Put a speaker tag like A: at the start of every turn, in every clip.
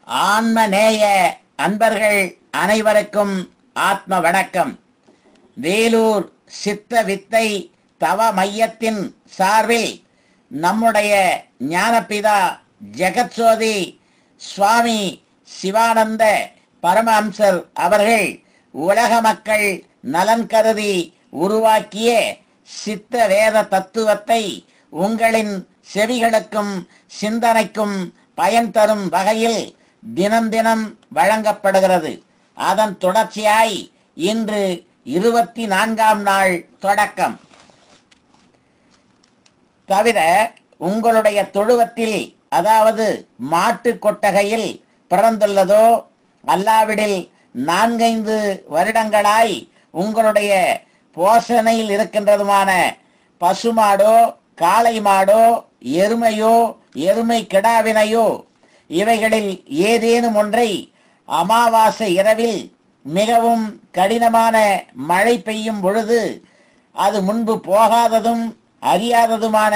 A: ஆன்மநேய அன்பர்கள் அனைவருக்கும் ஆத்ம வணக்கம். வேலூர் சித்த வித்தை தவ மையத்தின் சார்பில் நம்முடைய ஞானபிதா ஜெகத்சோதி சுவாமி சிவானந்த பரமஹம்சர் அவர்கள் உலக மக்கள் நலன் கருதி உருவாக்கிய சித்த வேத தத்துவத்தை உங்களின் செவிகளுக்கும் சிந்தனைக்கும் பயன் தரும் வகையில் தினம் தினம் வழங்கப்படுகிறது. அதன் தொடர்ச்சியாய் இன்று 24ஆம் நாள் தொடக்கம். தவிர உங்களுடைய தொழுவத்தில், அதாவது மாட்டு கொட்டகையில் பிறந்துள்ளதோ அல்லாவிடில் 4-5 வருடங்களாய் உங்களுடைய போஷணையில் இருக்கின்றதுமான பசுமாடோ காளை மாடோ எருமையோ எருமை கிடாவினையோ இவைகளில் ஏதேனும் ஒன்றை அமாவாசை இரவில் மிகவும் கடினமான மழை பெய்யும் பொழுது அது முன்பு போகாததும் அறியாததுமான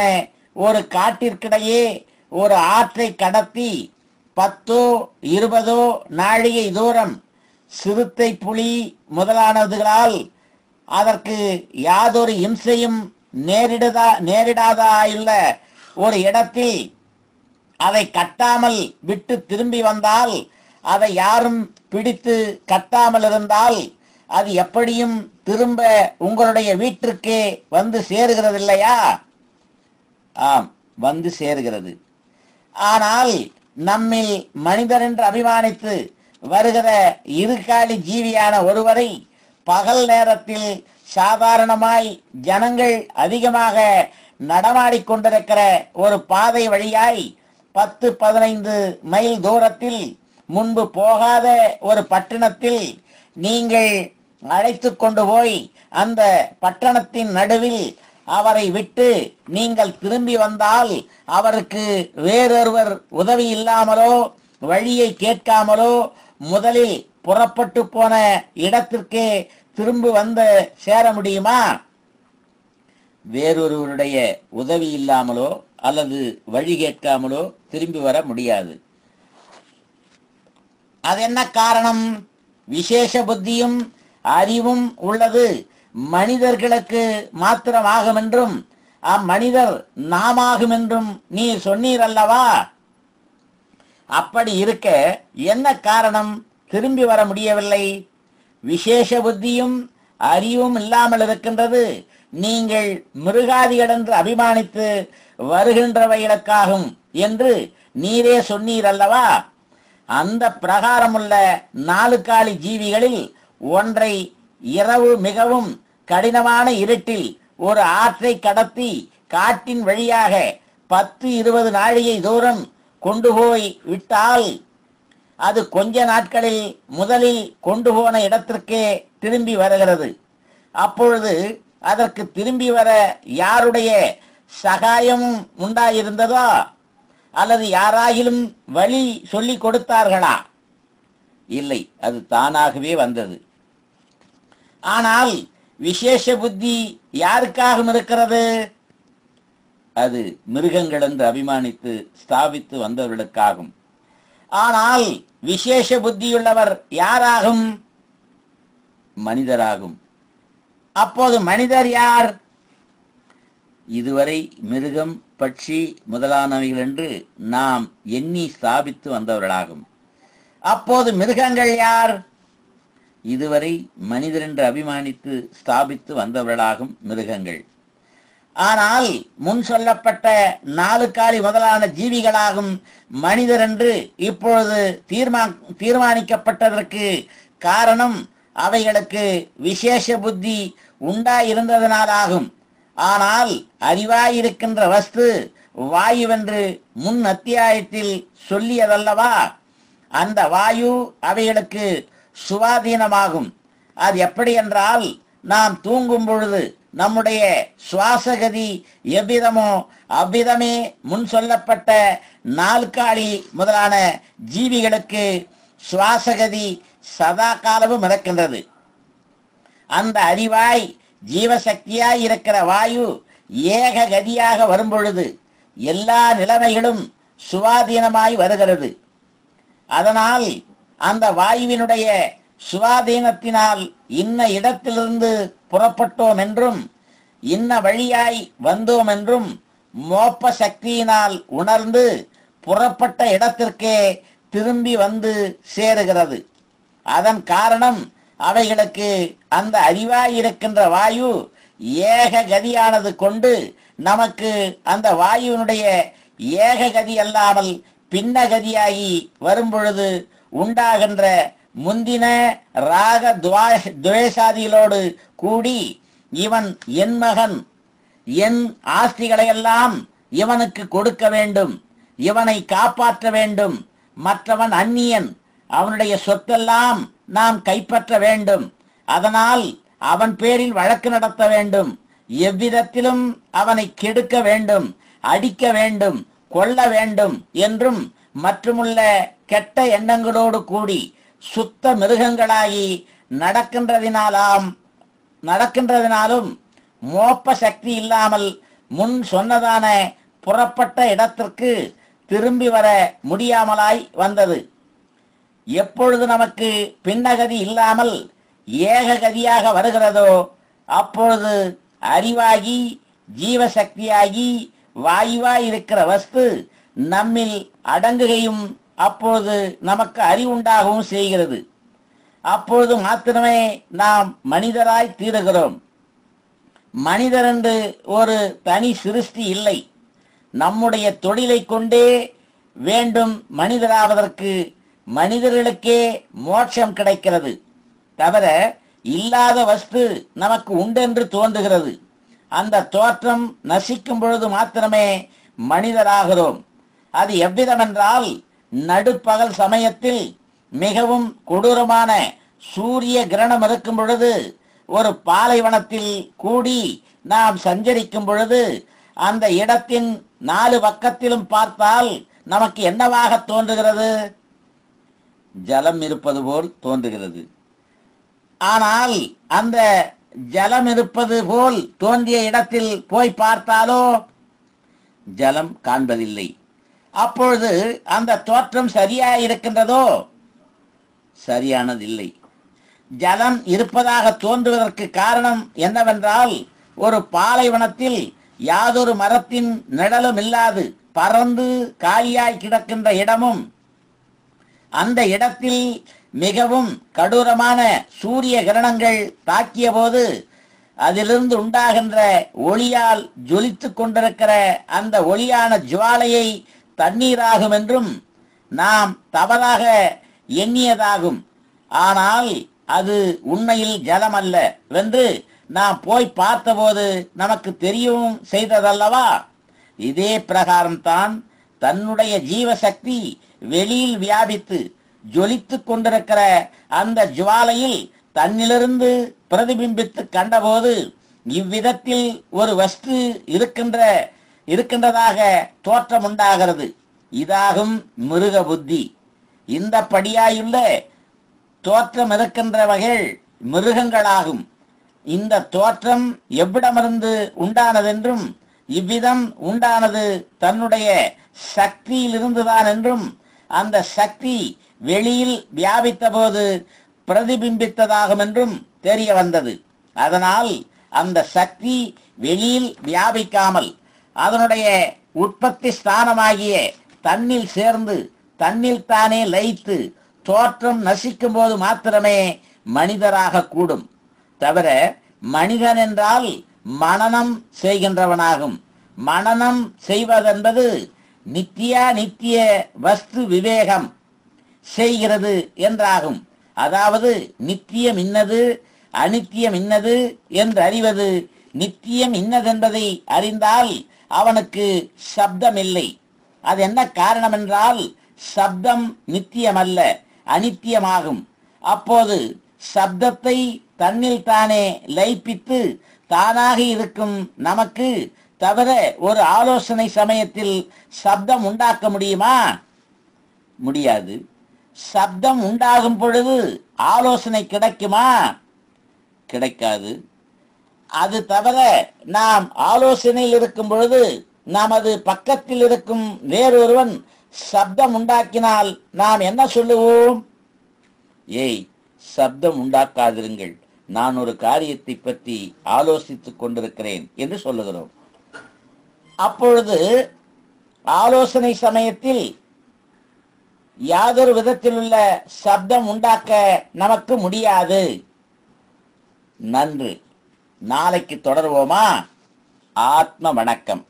A: ஒரு காட்டிற்கிடையே ஒரு ஆற்றை கடத்தி 10-20 நாழிகை தூரம் சிறுத்தை புலி முதலானதுகளால் அதற்கு யாதொரு இம்சையும் நேரிடாதாயுள்ள ஒரு இடத்தில் அதை கட்டாமல் விட்டு திரும்பி வந்தால், அதை யாரும் பிடித்து கட்டாமல் இருந்தால் அது எப்படியும் திரும்ப உங்களுடைய வீட்டிற்கே வந்து சேருகிறது இல்லையா? ஆம், வந்து சேருகிறது. ஆனால் நம்மில் மனிதர் என்று அபிமானித்து வருகிற இருகாலி ஜீவியான ஒருவரை பகல் நேரத்தில் சாதாரணமாய் ஜனங்கள் அதிகமாக நடமாடிக்கொண்டிருக்கிற ஒரு பாதை வழியாய் 10-15 மைல் தூரத்தில் முன்பு போகாத ஒரு பட்டணத்தில் நீங்கள் அழைத்து கொண்டு போய் அந்த பட்டணத்தின் நடுவில் அவரை விட்டு நீங்கள் திரும்பி வந்தால் அவருக்கு வேறொருவர் உதவி இல்லாமலோ வழியை கேட்காமலோ முதலில் புறப்பட்டு போன இடத்திற்கே திரும்பி வந்து சேர முடியுமா? வேறொருவருடைய உதவி இல்லாமலோ அல்லது வழி கேட்காமலோ திரும்பி வர முடியாது. அது என்ன காரணம்? விசேஷ புத்தியும் அறிவும் உள்ளது மனிதர்களுக்கு மாத்திரமாகும் என்றும் அம்மனிதர் நாமாகும் என்றும் நீ சொன்னீர் அல்லவா? அப்படி இருக்க என்ன காரணம் திரும்பி வர முடியவில்லை? விசேஷ புத்தியும் அறிவும் இல்லாமல் இருக்கின்றது நீங்கள் மிருகாதிகள் என்று அபிமானித்து வருகின்றவைகளுக்காகும் என்று நீரே சொன்னீர் அல்லவா? அந்த பிரகாரமுள்ள 4 காலி ஜீவிகளில் ஒன்றை இரவு மிகவும் கடினமான இருட்டில் ஒரு ஆற்றை கடத்தி காட்டின் வழியாக 10-20 நாழிகை தூரம் கொண்டு போய் விட்டால் அது கொஞ்ச நாட்களில் முதலில் கொண்டு போன இடத்திற்கே திரும்பி வருகிறது. அப்பொழுது அதற்கு திரும்பி வர யாருடைய சகாயமும் உண்டாயிருந்ததோ அல்லது யாராகிலும் வழி சொல்லி கொடுத்தார்களா? இல்லை, அது தானாகவே வந்தது. ஆனால் விசேஷ புத்தி யாருக்காகவும் இருக்கிறது? அது மிருகங்கள் என்று அபிமானித்து ஸ்தாபித்து வந்தவர்களுக்காகும். ஆனால் விசேஷ புத்தியுள்ளவர் யாராகும்? மனிதராகும். அப்போது மனிதர் யார்? இதுவரை மிருகம் பட்சி முதலானவைகள் என்று நாம் எண்ணி ஸ்தாபித்து வந்தவர்களாகும். அப்போது மிருகங்கள் யார்? இதுவரை மனிதர் என்று அபிமானித்து ஸ்தாபித்து வந்தவர்களாகும் மிருகங்கள். ஆனால் முன் சொல்லப்பட்ட 4 காலி முதலான ஜீவிகளாகும் மனிதர் என்று இப்பொழுது தீர்மானிக்கப்பட்டதற்கு காரணம் அவைகளுக்கு விசேஷ புத்தி உண்டாயிருந்ததனாலாகும். ஆனால் அறிவாயிருக்கின்ற வஸ்து வாயுவென்று முன் அத்தியாயத்தில் சொல்லியதல்லவா? அந்த வாயு அவைகளுக்கு சுவாதீனமாகும். அது எப்படி என்றால், நாம் தூங்கும் பொழுது நம்முடைய சுவாசகதி எவ்விதமோ அவ்விதமே முன் சொல்லப்பட்ட 4 காலி முதலான ஜீவிகளுக்கு சுவாசகதி சதா காலமும் இருக்கின்றது. அந்த அறிவாய் ஜீவசக்தியாய் இருக்கிற வாயு ஏக கதியாக வரும்பொழுது எல்லா நிலைமைகளும் சுவாதீனமாய் வருகிறது. அதனால் அந்த வாயுவினுடைய சுவாதீனத்தினால் இன்ன இடத்திலிருந்து புறப்பட்டோம் என்றும் இன்ன வழியாய் வந்தோம் என்றும் மோப்ப சக்தியினால் உணர்ந்து புறப்பட்ட இடத்திற்கே திரும்பி வந்து சேருகிறது. அதன் காரணம் அவைகளுக்கு அந்த அறிவாயிருக்கின்ற வாயு ஏக கதியானது கொண்டு நமக்கு அந்த வாயுவினுடைய ஏக கதி அல்லாமல் பின்ன கதியாகி வரும்பொழுது உண்டாகின்ற முந்தின ராக துவேஷாதிகளோடு கூடி இவன் என் மகன், என் ஆஸ்திகளையெல்லாம் இவனுக்கு கொடுக்க வேண்டும், இவனை காப்பாற்ற வேண்டும், மற்றவன் அந்நியன், அவனுடைய சொத்தெல்லாம் நாம் கைப்பற்ற வேண்டும், அதனால் அவன் பேரில் வழக்கு நடத்த வேண்டும், எவ்விதத்திலும் அவனை கெடுக்க வேண்டும், அடிக்க வேண்டும், கொல்ல வேண்டும் என்றும் மற்றுமுள்ள கெட்ட எண்ணங்களோடு கூடி சுத்த மிருகங்களாகி நடக்கின்றதினாலும் மோப்ப சக்தி இல்லாமல் முன் சொன்னதான புறப்பட்ட இடத்திற்கு திரும்பி வர முடியாமலாய் வந்தது. எப்பொழுது நமக்கு பின்னகதி இல்லாமல் ஏக கதியாக வருகிறதோ அப்பொழுது அறிவாகி ஜீவசக்தியாகி வாயுவாய் இருக்கிற வஸ்து நம்மில் அடங்குகையும் அப்பொழுது நமக்கு அறிவுண்டாகவும் செய்கிறது. அப்பொழுது மாத்திரமே நாம் மனிதராய் தீருகிறோம். மனிதர் என்று ஒரு தனி சிருஷ்டி இல்லை. நம்முடைய தொழிலை கொண்டே வேண்டும் மனிதராவதற்கு மனிதர்களுக்கே மோட்சம் கிடைக்கிறது. தவிர இல்லாத வஸ்து நமக்கு உண்டென்று தோன்றுகிறது. அந்த தோற்றம் நசிக்கும் பொழுது மாத்திரமே மனிதராகிறோம். அது எவ்விதமென்றால் நடுப்பகல் சமயத்தில் மிகவும் கொடூரமான சூரிய கிரணம் இருக்கும் பொழுது ஒரு பாலைவனத்தில் கூடி நாம் சஞ்சரிக்கும் பொழுது அந்த இடத்தின் 4 பக்கத்திலும் பார்த்தால் நமக்கு என்னவாக தோன்றுகிறது? ஜலம் இருப்பது போல் தோன்றுகிறது. ஆனால் அந்த ஜலம் இருப்பது போல் தோன்றிய இடத்தில் போய் பார்த்தாலோ ஜலம் காண்பதில்லை. அப்பொழுது அந்த தோற்றம் சரியாக இருக்கின்றதோ? சரியானதில்லை. ஜலம் இருப்பதாக தோன்றுவதற்கு காரணம் என்னவென்றால் ஒரு பாலைவனத்தில் யாதொரு மரத்தின் நிழலும் இல்லாது பறந்து காலியாய் கிடக்கின்ற இடமும் அந்த இடத்தில் மிகவும் கடூரமான சூரிய கிரணங்கள் தாக்கிய போது அதிலிருந்து உண்டாகின்ற ஒளியால் ஜொலித்து கொண்டிருக்கிற அந்த ஒளியான ஜுவாலையை தண்ணீராகும் என்றும் நாம் தவறாக எண்ணியதாகும். ஆனால் அது உண்மையில் ஜலம் அல்ல வென்று நாம் போய் பார்த்தபோது நமக்கு தெரியவும் செய்ததல்லவா? இதே பிரகாரம்தான் தன்னுடைய ஜீவசக்தி வெளியில் வியாபித்து ஜொலித்து கொண்டிருக்கிற அந்த ஜுவாலையில் தன்னிலிருந்து பிரதிபிம்பித்து கண்டபோது இவ்விதத்தில் ஒரு வஸ்து இருக்கின்றதாக தோற்றம் உண்டாகிறது. இதாகும் மிருக புத்தி. இந்த படியாயுள்ள தோற்றம் இருக்கின்றவர்கள் மிருகங்களாகும். இந்த தோற்றம் எவ்விடமிருந்து உண்டானதென்றும் இவ்விதம் உண்டானது தன்னுடைய சக்தியிலிருந்துதான் என்றும் அந்த சக்தி வெளியில் வியாபித்த போது பிரதிபிம்பித்ததாகும் என்றும் தெரிய வந்தது. அதனால் அந்த சக்தி வெளியில் வியாபிக்காமல் அதனுடைய உற்பத்தி ஸ்தானமாகிய தன்னில் சேர்ந்து தன்னில் தானே லயித்து தோற்றம் நசிக்கும் போது மாத்திரமே மனிதராக கூடும். தவிர மனிதன் என்றால் மனனம் செய்கின்றவனாகும். மனனம் செய்வதென்பது நித்திய வஸ்து விவேகம் செய்கிறது என்றாகும். அதாவது நித்தியம் இன்னது அனித்தியம் இன்னது என்று அறிவது. நித்தியம் இன்னதென்பதை அறிந்தால் அவனுக்கு சப்தம் இல்லை. அது என்ன காரணம் என்றால் சப்தம் நித்தியமல்ல, அனித்தியமாகும். அப்போது சப்தத்தை தன்னில் தானே லயிப்பித்து தானாக இருக்கும் நமக்கு தவிர ஒரு ஆலோசனை சமயத்தில் சப்தம் உண்டாக்க முடியுமா? முடியாது. சப்தம் உண்டாகும் பொழுது ஆலோசனை கிடைக்குமா? கிடைக்காது. அது தவிர நாம் ஆலோசனையில் இருக்கும் பொழுது நமது பக்கத்தில் இருக்கும் வேறொருவன் சப்தம் உண்டாக்கினால் நாம் என்ன சொல்லுவோம்? ஏய், சப்தம் உண்டாக்காதிருங்கள், நான் ஒரு காரியத்தை பற்றி ஆலோசித்துக் கொண்டிருக்கிறேன் என்று சொல்லுகிறோம். அப்பொழுது ஆலோசனை சமயத்தில் யாதொரு விதத்தில் உள்ள சப்தம் உண்டாக்க நமக்கு முடியாது. நன்று. நாளைக்கு தொடர்வோமா? ஆத்ம வணக்கம்.